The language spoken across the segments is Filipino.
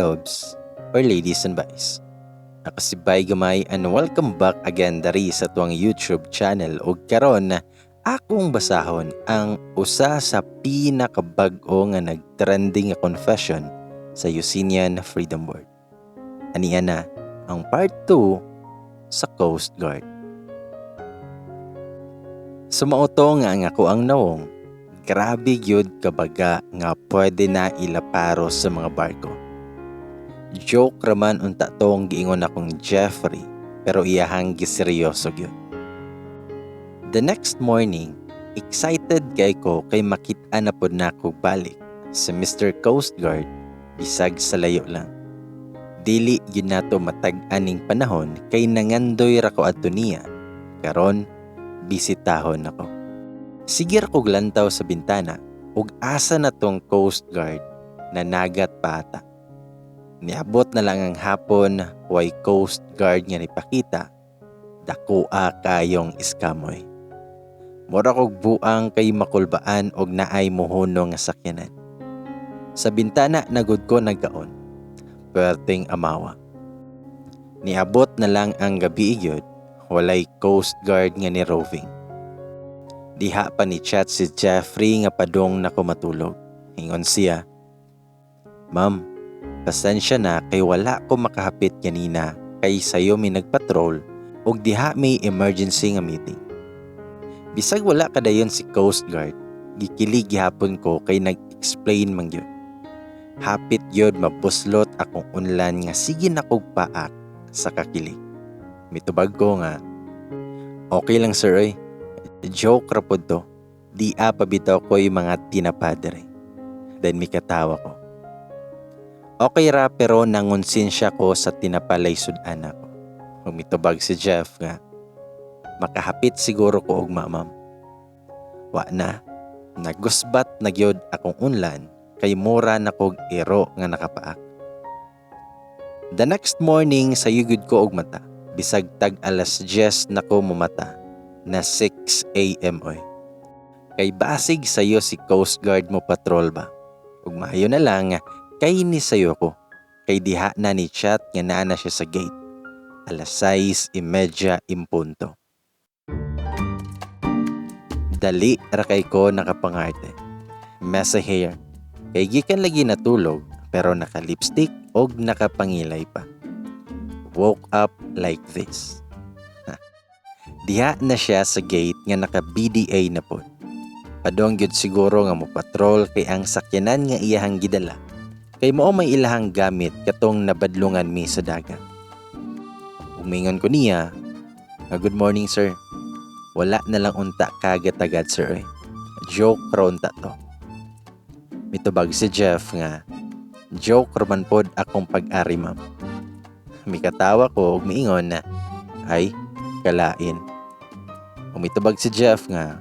loves or ladies and boys. Ako si Bay Gamay and welcome back again dari sa tuwang YouTube channel ug karon na akong basahon ang usa sa pinakabag-o nga nagtrending nga confession sa Yusinian Freedom Board. Aniya na ang part 2 sa Coast Guard. Sumauto nga ako ang nawong, grabe gyud kabaga nga pwede na ilaparo sa mga barko. Joke raman unta tong giingon akong Jeffrey, pero iyahang giseryoso gyud. The next morning, excited kay ko kay makita na pod nako balik sa Mr. Coast Guard bisag sa layo lang. Dili gyud nato matag-aning panahon kay nangandoy ra ko adto niya. Karon bisitahon ako. Sigir kog lantaw sa bintana ug asa na tong Coast Guard na nagat pata. Niabot na lang ang hapon, way Coast Guard nga nipakita, dakoa kayong iskamoy. Mura kog buang kay makulbaan og naay mohuno nga sakyanan. Sa bintana nagud ko nagkaon, perting amawa. Niabot na lang ang gabi igyod, walay Coast Guard nga ni roving. Diha pa ni chat si Jeffrey nga padong nako matulog. Ingon siya, "Ma'am, pasensya na kay wala ko makahapit kanina kay sayo mi nagpatrol ug diha may emergency nga meeting." Bisag wala kadayon si Coast Guard, gikilig gihapon ko kay nag-explain man gyud. Hapit gyud mabuslot akong unlan nga sige na kog paak sa kakilig. Mitubag ko nga, "Okay lang sir oy. Joke ra pod to. Di pabitaw ko yung mga tinapadre." Then mikatawa ko. Okay ra pero nangonsinsya ko sa tinapalay sudan ako. Humitubag si Jeff nga, "Makahapit siguro ko og ma'am." Wa na. Nagusbat na gyud akong unlan kay mura na kog ero nga nakapaak. The next morning sayugod ko og mata. Bisag tag alas 10 na ko mumata na 6 a.m. oy. Kay basig sayo si Coast Guard mo patrol ba? Ug maayo na lang kay ni sayo ko. Kay diha na ni chat nga naa na siya sa gate. Alas 6:30 impunto. Dali ra kay ko nakapangarte. Messy hair. Kay gikan lagi natulog pero naka-lipstick og nakapangilay pa. Woke up like this. Diha na siya sa gate nga naka-BDA na po. Padong gyud siguro nga mo patrol kay ang sakyanan nga iyahang gidala. Kay mao may ilahang gamit katong nabadlungan mi sa dagat. Umingon ko niya, "Good morning sir. Wala na lang unta kagat-agad sir. Joke ron ta to." Mitubag si Jeff nga, "Joke raman pod akong pag-ari ma'am." Mikatawa ko ug miingon na, "Ay, kalain." Umitubag si Jeff nga,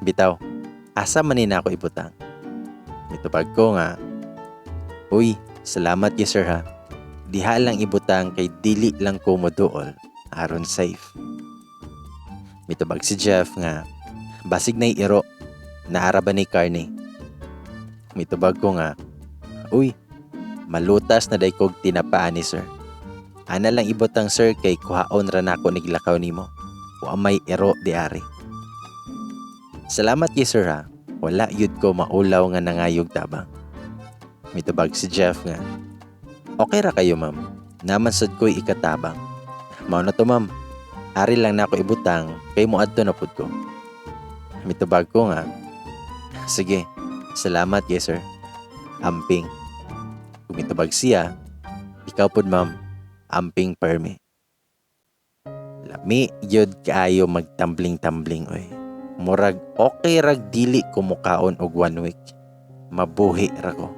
"Bitaw, asa man ni nako ibutang?" Mitubag ko nga, "Uy, salamat yi sir ha. Diha lang ibutang kay dili lang ko moduol aron safe." Mitubag si Jeff nga, "Basig na iro, naara ba ni karne?" Mitubag ko nga, "Uy, malutas na day kog tinapaan ni sir. Ana lang ibutang sir kay kuhaon ra nako niglakaw nimo. Wa may ero di ari." "Salamat yi sir ha. Wala yud ko maulaw nga nangayog tabang." Mitubag si Jeff nga, "Okay ra kayo ma'am. Naman sad ko'y ikatabang. Mao na to ma'am. Ari lang nako ibutang kay moadto na pud ko." Mitubag ko nga, "Sige, salamat yes sir. Amping." Mitubag siya, "Ikaw pud ma'am. Amping permi." Lami yun kaayo magtambling-tambling oy. Murag okay rag dili kumukaon og 1 week. Mabuhi ra ko.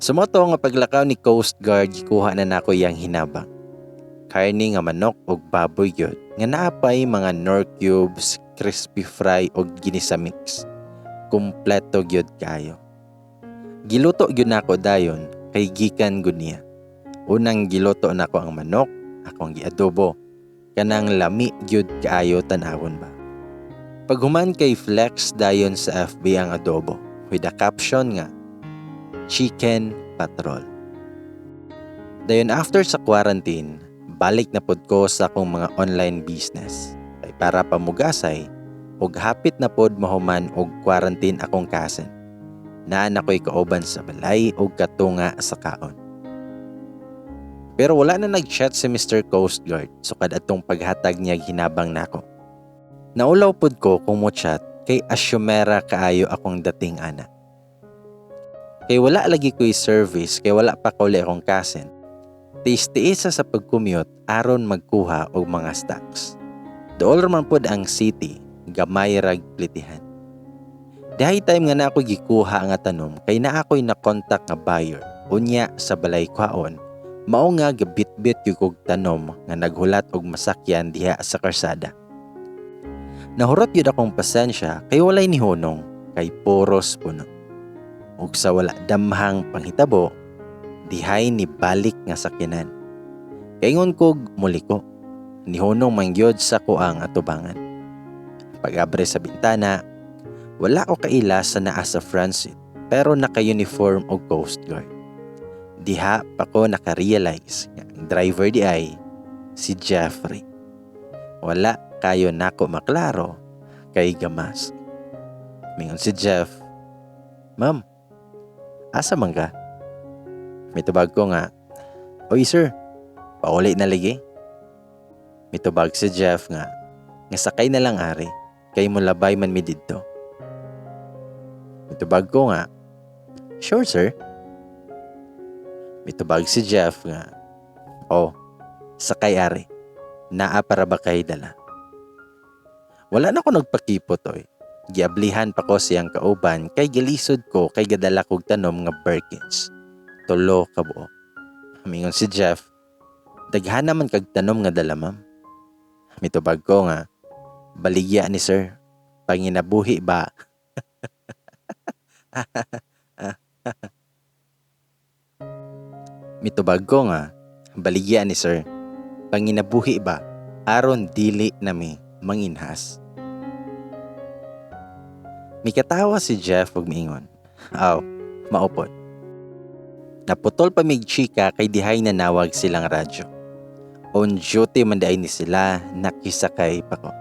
Sumoto nga paglakaw ni Coast Guard gikuha na nako yang hinabang. Karne nga manok og baboy gyud nga naapay mga nor cubes, crispy fry og ginisa mix. Kumpleto gyud kayo. Giluto gyud nako dayon kay gikan gud niya. Unang giluto nako ang manok, akong giadobo. Kanang lami gyud kaayo tanawon ba. Paghuman kay Flex dayon sa FB ang adobo with a caption nga, "Chicken patrol. Dayon after sa quarantine, balik na pod ko sa akong mga online business. Kay para pamugasay, ug hapit na pod mahuman og quarantine akong kasen. Naan ako'y kauban sa balay ug katunga sa kaon. Pero wala na nag-chat si Mr. Coast Guard sukad atong paghatag niya hinabang nako. Naulaw pod ko kung mo chat kay asyumera kaayo akong dating ana. Kay wala lagi ko'y service kay wala pa kauli akong kasen. Tiis-tiis sa pag-commute aron magkuha og mga stocks. Dool man pod ang city, gamay rag plitihan. Dahay time nga na ako gikuha nga tanom kay na ako'y na-contact nga buyer unya sa balay kwaon. Mao nga gabit-bit yung kog tanom nga naghulat og masakyan diha sa karsada. Nahurot yun akong pasensya kay walay ni Honong kay poros puno. Ug sa wala damhang panghitabo, dihay ni balik nga sakyanan. Kaingon kog muliko, ni Honong mangyod sa kuang atubangan. Pag-abre sa bintana, wala ko kaila sa naa sa front seat pero naka-uniform og Coast Guard. Diha pa ko naka-realize nga ang driver di ay si Jeffrey. Wala kayo nako maklaro kay gamas. Mingon si Jeff, "Ma'am, asa man ka?" Mitubag ko nga, "Oy sir, pauli na lagi." Mitubag si Jeff nga sakay na lang ari, kay mo labay man mi didto. Mitubag ko nga, "Sure sir." Mitubag si Jeff nga, "Oh, sakay ari, naa para ba kay dala?" Wala na ko nagpakipot oy. Giablihan pa ko siyang kauban kay gilisod ko kay gadala kog tanom nga Birkins. Tulo ka buo. Mingon si Jeff, "Daghan naman kag tanom nga dala ma'am." Mitubag ko nga, "Baligya ni sir, panginabuhi ba?" Mitubag ko nga, "Baligya ni sir, panginabuhi ba? Aron dili nami manginhas." Mikatawa si Jeff ug miingon, "Aw, maupod." Naputol pa mig chika kay dihay nanawag silang radyo. On duty man daay ni sila, nakisakay pa ko.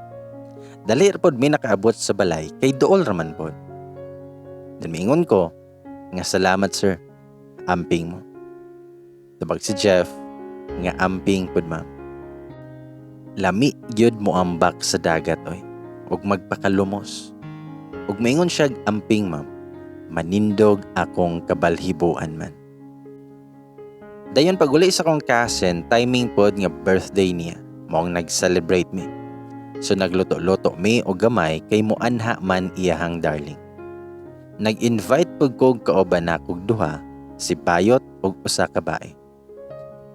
Dali pod mi nakaabot sa balay kay duol raman pod. Dan miingon ko, nga "Salamat sir, amping mo." Tubag si Jeff, nga "Amping pod ma'am." Lami gyud mo ambak sa dagat oy, ug magpakalumos. Ug maingon siya "Amping ma'am, manindog akong kabalhibuan man." Dayon pag-uli sa kong kasen, timing pod nga birthday niya, moong nag-celebrate mi. So nagluto-luto mi o gamay kay moanha man iyahang darling. Nag-invite pod kog kauban na kog duha, si Bayot ug usa ka bae.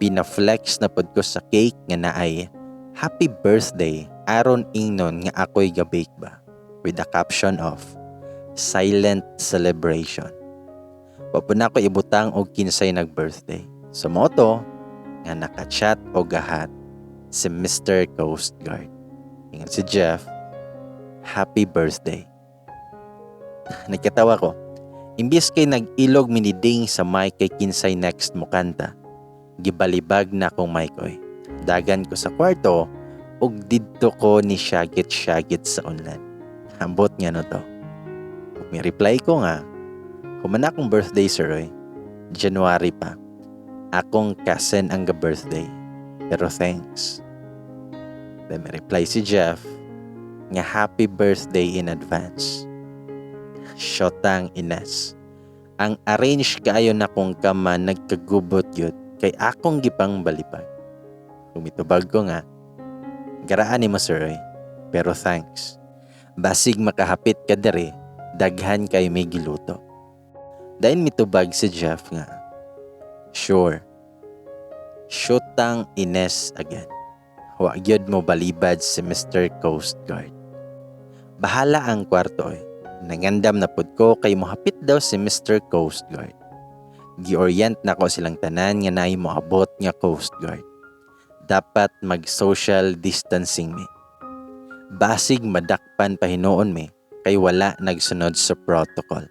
Pina-flex na pod ko sa cake nga naay "Happy birthday" aron ingnon nga ako'y ga-bake ba, with the caption of "Silent celebration." Wapun ako ibutang og kinsay nag-birthday. Sa moto nga naka-chat o gahat si Mr. Coast Guard. Ingon si Jeff, "Happy birthday." Nagkatawa ko. Imbis kay nag-ilog miniding sa mic kay kinsay next mo kanta, gibalibag na kong mic oy. Dagan ko sa kwarto ug didto ko ni syagit-syagit sa unlan. Ambot nga no to. Ug may reply ko nga, "Humana akong birthday sir oy. January pa. Akong kasen ang ga-birthday. Pero thanks." Then may reply si Jeff nga "Happy birthday in advance." Shotang Ines. Ang arrange kaayo na kong kama nagkagubot yun kay akong gipang balibag. Kumitubag ko nga, "Garaan ni mo sir oy. Pero thanks. Basig makahapit ka dere, daghan kay may giluto." Dayon mitubag si Jeff nga, "Sure." Shotang Ines again. Wa gyud mo balibad si Mr. Coast Guard. Bahala ang kwarto oy. Nangandam na pud ko kay mohapit daw si Mr. Coast Guard. Gi-orient na ko silang tanan nga naay moabot nga Coast Guard. Dapat mag-social distancing mi. Basig madakpan pa hinuon mi kay wala nagsunod sa protocol.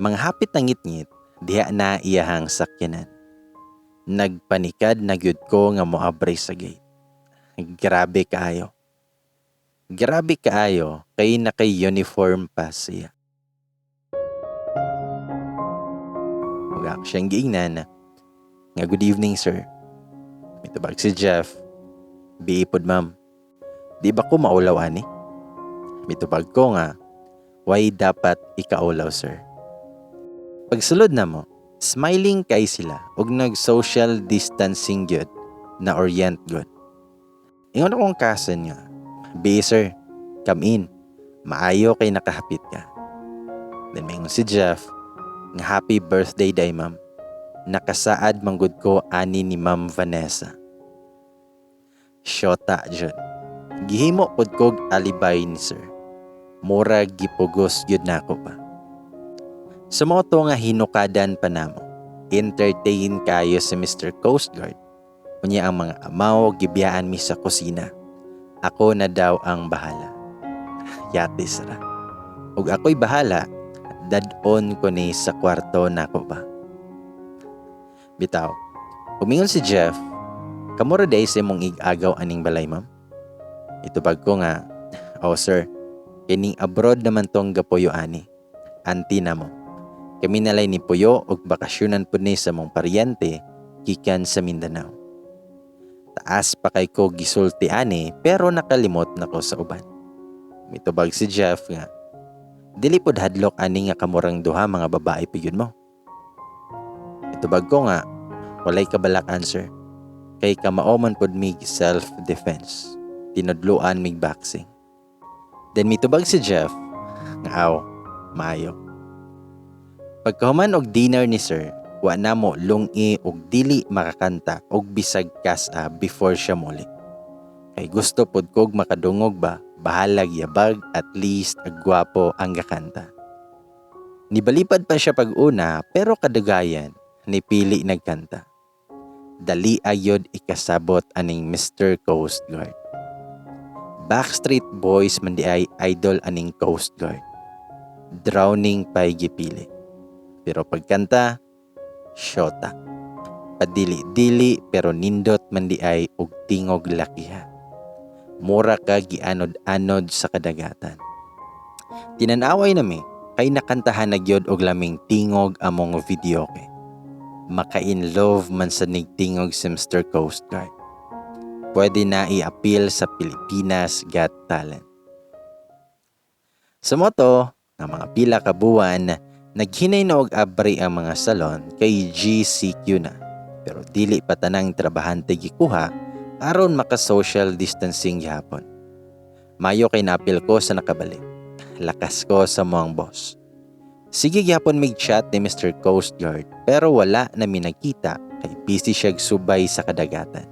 Manghapit na ngit-ngit, Diha na iyahang sakyanan. Nagpanikad na gyud ko nga moabri sa gate. Grabe kaayo. Grabe kaayo kay naka-uniform pa siya. Ug ako siyang giingnan nga good evening sir. Mitubag si Jeff. Biipod ma'am. Di ba ko maulaw ani? Mitubag ko nga why dapat ikaulaw sir. Pagsulod na mo, smiling kay sila ug nag-social distancing gyud na orient gyud. Ingon akong kasan nga, "Be sir, come in. Maayo kay nakahapit ka." Then mingon si Jeff, nga happy birthday day ma'am. Nakasaad manggod ko ani ni Ma'am Vanessa. Shota jud. Gihimo pod kog alibay ni sir. Murag gipugos gyud nako pa. Sa mga to nga hinukadan pa namo, entertain kayo si Mr. Coast Guard. Unya ang mga amaw gibiyaan mi sa kusina. Ako na daw ang bahala. Yatis ra. Ug ako'y bahala, dad-on ko ni sa kwarto nako ba. Bitaw, pumingon si Jeff, "Kamura day sa mong igagaw aning balay ma'am?" Itubag ko nga, "Oh sir, kining abroad naman tong gapuyo ani. Anti na mo. Kami nalay ni Puyo og bakasyonan po ni sa mong paryente gikan sa Mindanao. Taas pa kay ko gisulti ani pero nakalimot na ko sa uban." Mitubag si Jeff nga, "Dili pod hadlok ani nga kamurang duha mga babae pigyon mo." Mitubag ko nga, "Walay kabalakan sir. Kay kamaoman pod mig self-defense. Tinudluan mig boxing." Then mitubag si Jeff nga, "Aw, maayo." Pagkahuman og dinner ni sir, wa na mo lungi og dili makakanta og bisag kasa before siya muli. Kay gusto pod kog makadungog ba, bahalag yabag at least agwapo ang gakanta. Nibalipad pa siya pag-una pero kadagayan nipili nagkanta. Dali ayod ikasabot aning Mr. Coast Guard. Backstreet Boys man di ay idol aning Coast Guard. Drowning pa'y gipili. Pero pagkanta, shota. Padili-dili pero nindot man di ay og tingog lakiha. Mura ka gianod-anod sa kadagatan. Tinanaway nami kay nakantahan na gyud og laming tingog among videoke. Maka-in love man sa nigtingog si Mr. Coast Guard. Pwede na i-appeal sa Pilipinas Got Talent. Sa moto, nga mga pila ka buwan, naghinay na og abri ang mga salon kay GCQ na. Pero dili pa tanang trabahante gikuha aron maka-social distancing gihapon. Mayo kay napil ko sa nakabalik. Lakas ko sa moang boss. Sige gihapon mig chat ni Mr. Coast Guard pero wala na minagkita kay busy siya subay sa kadagatan.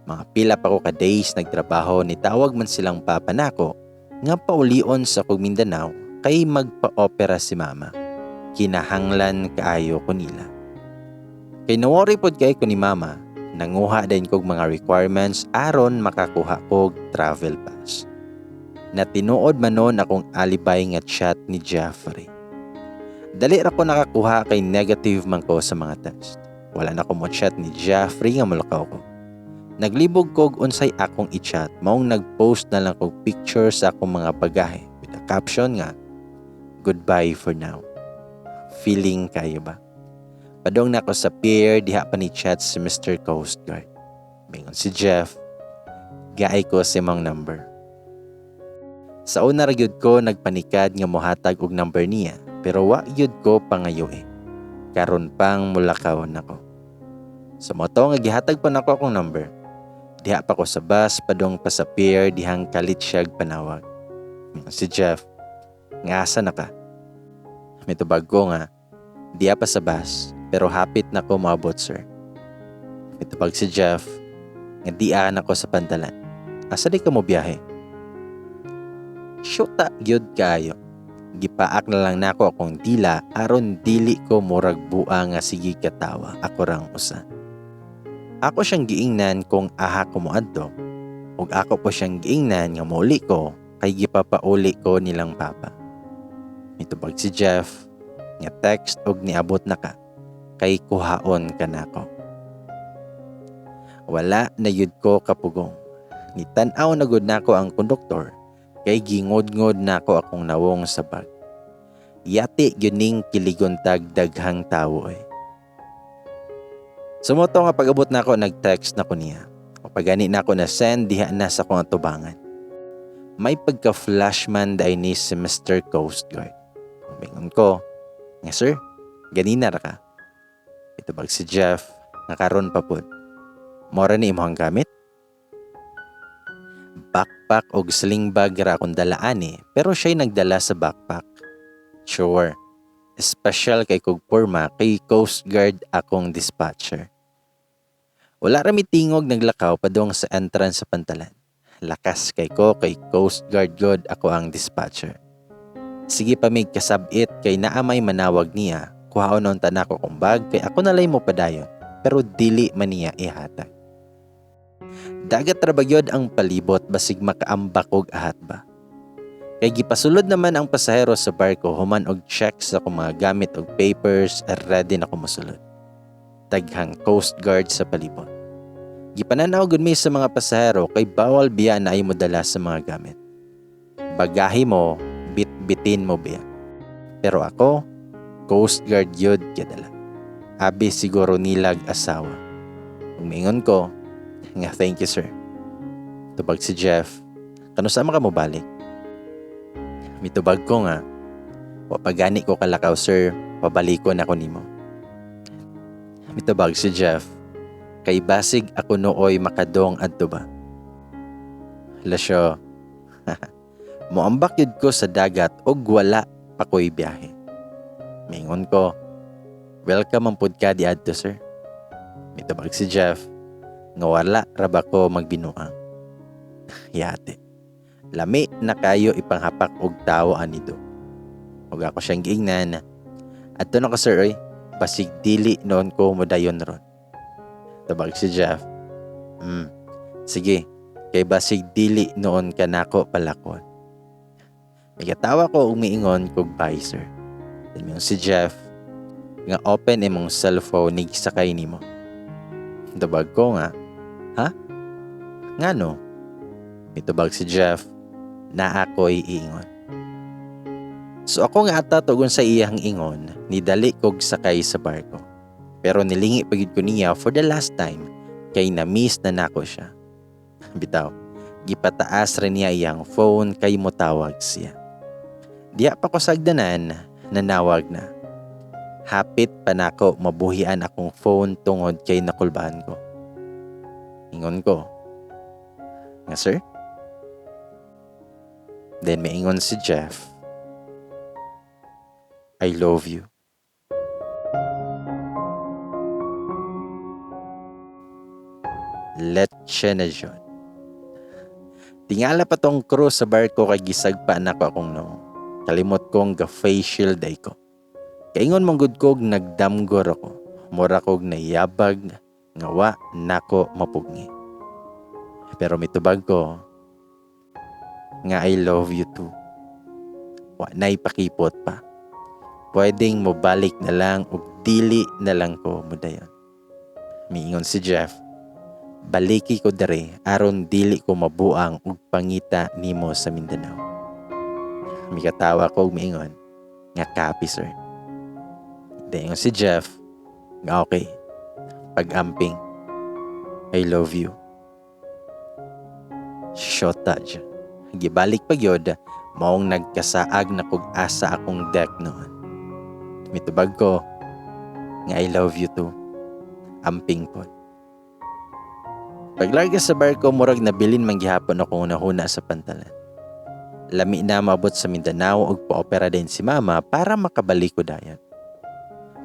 Mga pila pa ko ka days nagtrabaho ni tawag man silang papa nako nga paulion sa kog Mindanao kay magpa-opera si mama. Kinahanglan kaayo ko nila. Kay nawori pod kay ko ni mama, nanguha din kog mga requirements aron makakuha kog travel pass. Natinuod manon akong alibay nga chat ni Jeffrey. Dali ra ko nakakuha kay negative man ko sa mga test. Wala na ko mo chat ni Jeffrey nga mulakaw ko. Naglibog kog unsay akong i-chat, maong nagpost na lang kog picture sa akong mga bagahe with a caption nga, "Goodbye for now. Feeling kayo ba?" Padong na ko sa pier, diha pa ni chat si Mr. Coast Guard. Mingon si Jeff, gaay ko si mong number. Sa una ra gyud ko nagpanikad nga mohatag og number niya, pero wa gyud ko pangayo eh. Karon pang mulakaw nako. Sa moto nga gihatag pa nako akong number. Diha pa ko sa bus, padong pa sa pier, dihang kalit siyag panawag. Si Jeff, nga asa na ka? Mitubag ko nga, diha pa sa bus, pero hapit na ko maabot sir. Mitubag si Jeff, nga diaan ako sa pantalan. Asa di ka mo biyahe? Syuta gyud kayo. Gipaak na lang nako akong dila aron dili ko murag bua nga sige katawa ako rang usa. Ako siyang giingnan kung aha ko moadto ug ako po siyang giingnan nga muli ko kay gipapauli ko nilang papa. Mitubag si Jeff, nga text og niabot na ka kay kuhaon ka nako. Wala na yud ko kapugong. Nitan-aw na gud nako ang konduktor kay gingod-ngod nako akong nawong sa bag. Yati gyuning kiligontag daghang tawo eh. Sumoto nga pag-abot nako nag-text na ko niya. O pagani nako na send diha na sa kong atubangan. May pagka-flashman dahil ni si Mr. Coast Guard. Bingon ko, nga sir, ganina ra ka. Ito bag si Jeff, nakaroon pa po. Mora ni imong gamit? Backpack o sling bag ra akong dalaan eh, pero siya'y nagdala sa backpack. Sure, special kay kog porma kay Coast Guard akong dispatcher. Wala rami tingog naglakaw padung sa entrance sa pantalan. Lakas kay ko kay Coast Guard god ako ang dispatcher. Sige pa mig kasabit kay naamay manawag niya, kuhaon nun tanako kong bag kay ako nalay mo padayon, pero dili man niya ihatag. Dagat ra bagyod ang palibot basig makaambak og ahat ba. Kay gipasulod naman ang pasahero sa barko human og check sa akong mga gamit og papers ready na ko mosulod. Daghang Coast Guard sa palibot. Gipananaw gud mi sa mga pasahero kay bawal biya na ay mo dala sa mga gamit. Bagahe mo, bit-bitin mo biya. Pero ako, Coast Guard yun kadala. Abi siguro nilag asawa. Umingon ko, nga thank you sir. Tubag si Jeff, kano sama ka mo balik? Mitubag ko nga, wapagani ko kalakaw sir, pabaliko na ko nimo. Mitubag si Jeff, kay basig ako nooy makadong adto ba? Lasyo, moambak yun ko sa dagat og wala pa ko'y biyahe. Mingon ko, welcome ang pud ka di adto sir. Mitubag si Jeff, nga wala raba ko magbinuang. Yate, lami na kayo ipanghapak og tao anido. Ug ako siyang giingnan, adto na ka sir oy, basig dili noon ko modayon ron. Tabag si Jeff, sige, kay basig dili noon ka nako palakon. Nagatawa ko umiingon kog bye sir. Then si Jeff, nga open imong cellphone nig sakay nimo. Tabag ko nga, ha? Ngano? Mitubag si Jeff, na ako'y iingon. So ako nga ata tugon sa iyang ingon, nidali kog sakay sa barko. Pero nilingi pagid ko niya for the last time, kay na-miss na nako siya. Bitaw, gipataas rin niya iyang phone kay motawag siya. Diya pa ko sagdanan, nanawag na. Hapit pa nako mabuhian akong phone tungod kay nakulbahan ko. Ingon ko, nga sir? Then may ingon si Jeff, I love you. Let's na dyan. Tingala pa tong crew sa barko kay gisagpa na ko akong no. Kalimot kong ga-face shield ay ko. Kaingon mong good kog nagdamgor ako. Mura kog nayabag ngawa nako mapugni. Pero mitubag ko nga I love you too. Wa na'y pakipot pa. Pwedeng mo balik na lang ug dili na lang ko mudayon. Miingon si Jeff, baliki ko dere aron dili ko mabuang ug pangita nimo sa Mindanao. Mikatawa ko ug miingon nga copy sir. Dayon si Jeff, nga okay. Pag-amping, I love you. Shota dyan. Gibalik pa yod, maong nagkasaag na kog asa akong deck noon. Mitubag ko, nga I love you too. Amping po. Paglarga sa barko, murag nabilin manggihapon akong nahuna sa pantalan. Lami na mabot sa Mindanao ug paopera din si mama para makabalik ko dayan.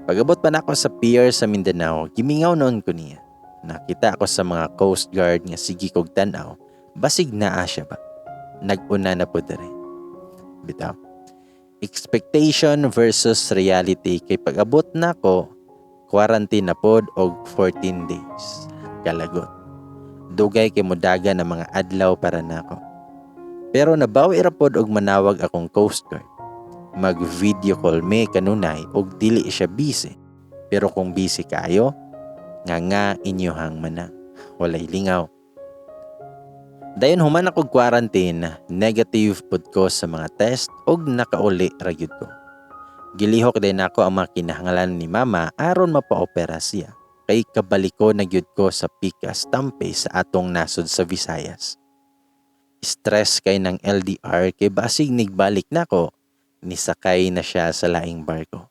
Pagabot pa na ako sa pier sa Mindanao, gimingaw noon ko niya. Nakita ako sa mga Coast Guard nga sige kog tanaw, basig naa siya ba? Nag-una na po dere. Bitaw. Expectation versus reality kay pag-abot na ko, quarantine na pod og 14 days. Kalagot. Dugay kay modaga na mga adlaw para nako. Pero nabawi ra pod og manawag akong Coast Guard. mag-video call me kanunay og dili siya busy. Pero kung busy kayo, nga inyohang manang walay lingaw. Dayon human ako quarantine, negative pud ko sa mga test og nakauli ra gyud ko. Gilihok din ako ang mga kinahanglan ni mama aron mapaopera siya. Kay kabaliko na gyud ko sa Pikas Tampe sa atong nasod sa Visayas. Stress kay ng LDR kay basig nigbalik nako, nisakay na siya sa laing barko.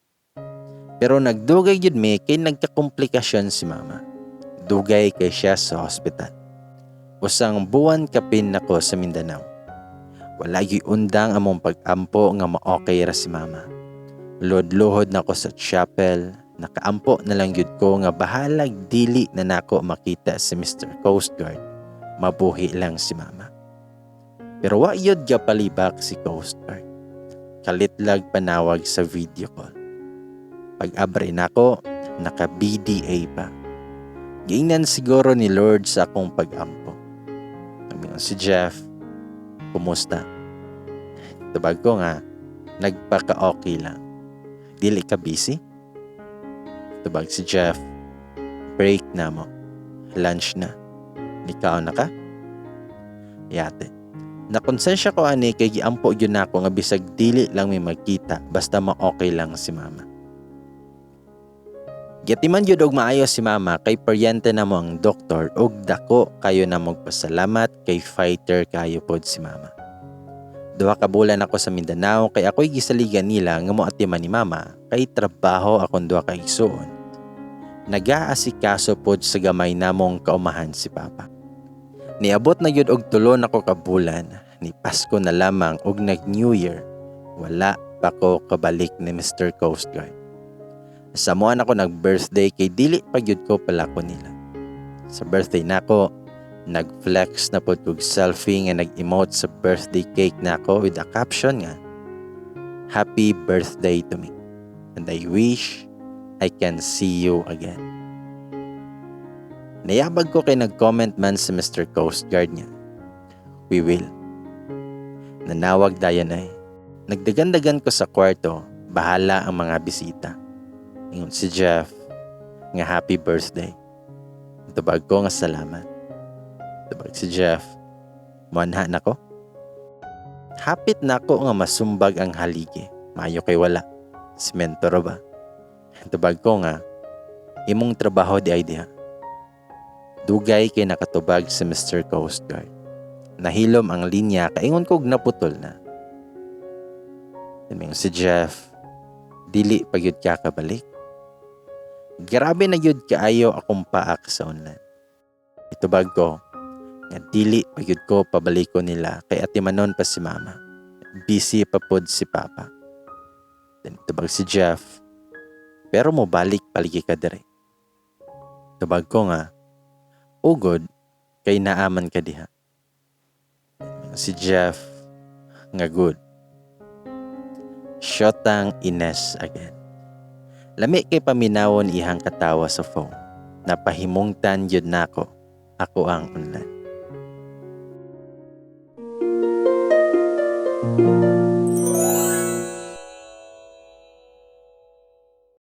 Pero nagdugay gyud mi kay nagkakomplikasyon si mama. Dugay kay siya sa hospital. Usang buwan kapin nako sa Mindanao. Wala gyud undang among pag-ampo nga ma-okay ra si mama. Luhod-luhod nako sa chapel, nakaampo na lang gyud ko nga bahalag dili na nako makita si Mr. Coast Guard. Mabuhi lang si mama. Pero wa yun palibak si Coast Guard. Kalitlag panawag sa video call. Pag-abre nako, naka-BDA pa. Giingnan siguro ni Lord sa akong pag-ampo. Sabi si Jeff, kumusta? Tabag ko nga, nagpaka-okay lang. Dili ka busy? Tabag si Jeff, break na mo. Lunch na. Ikaw na ka? Yate. Nakonsensya ko ani kay giampo gyud nako nga bisag dili lang may magkita basta ma-okay lang si mama. Gatiman gyud og maayo si mama kay paryente na mo ang doktor og dako kayo na magpasalamat kay fighter kayo pod si mama. 2 ka bulan ako sa Mindanao kay ako'y gisaligan nila nga moatiman ni mama kay trabaho akong 2 ka igsoon. Nagaasikaso pod sa gamay namong kaumahan si papa. Niabot na gyud og 3 nako ka bulan, ni Pasko na lamang og nag-New Year. Wala pa ko kabalik ni Mr. Coast Guard. Sa moan ako nag-birthday kay dili pa gyud ko palako nila. Sa birthday nako, nag-flex na pod kog selfie nga nag-emote sa birthday cake nako with a caption nga, "Happy birthday to me, and I wish I can see you again." Nayabag ko kay nag-comment man si Mr. Coast Guard niya. "We will." Nanawag dayon ay. Nagdagan-dagan ko sa kwarto, bahala ang mga bisita. Ingon si Jeff, nga happy birthday. Tubag ko nga salamat. Tubag si Jeff, manha na ko. Hapit na ko nga masumbag ang haligi. Mayo kay wala. Semento ra ba? Tubag ko nga, imong trabaho di ay diha. Dugay kay nakatubag si Mr. Coast Guard. Nahilom ang linya kaingon kog naputol na. Ingon si Jeff, dili pa gyud ka kabalik. Grabe na gyud kaayo akong paak sa online. Itubag ko, nga dili pa gyud ko pabaliko nila kay atimanon pa si mama. Busy pa pod si papa. Then itubag si Jeff, pero mo balik paligi ka dire. Tubag ko nga, ugod kay naaman ka diha. Si Jeff, nga good. Shotang Ines again. Lami kay paminawon ihang katawa sa phone. Napahimungtan yun nako. Ako ang online.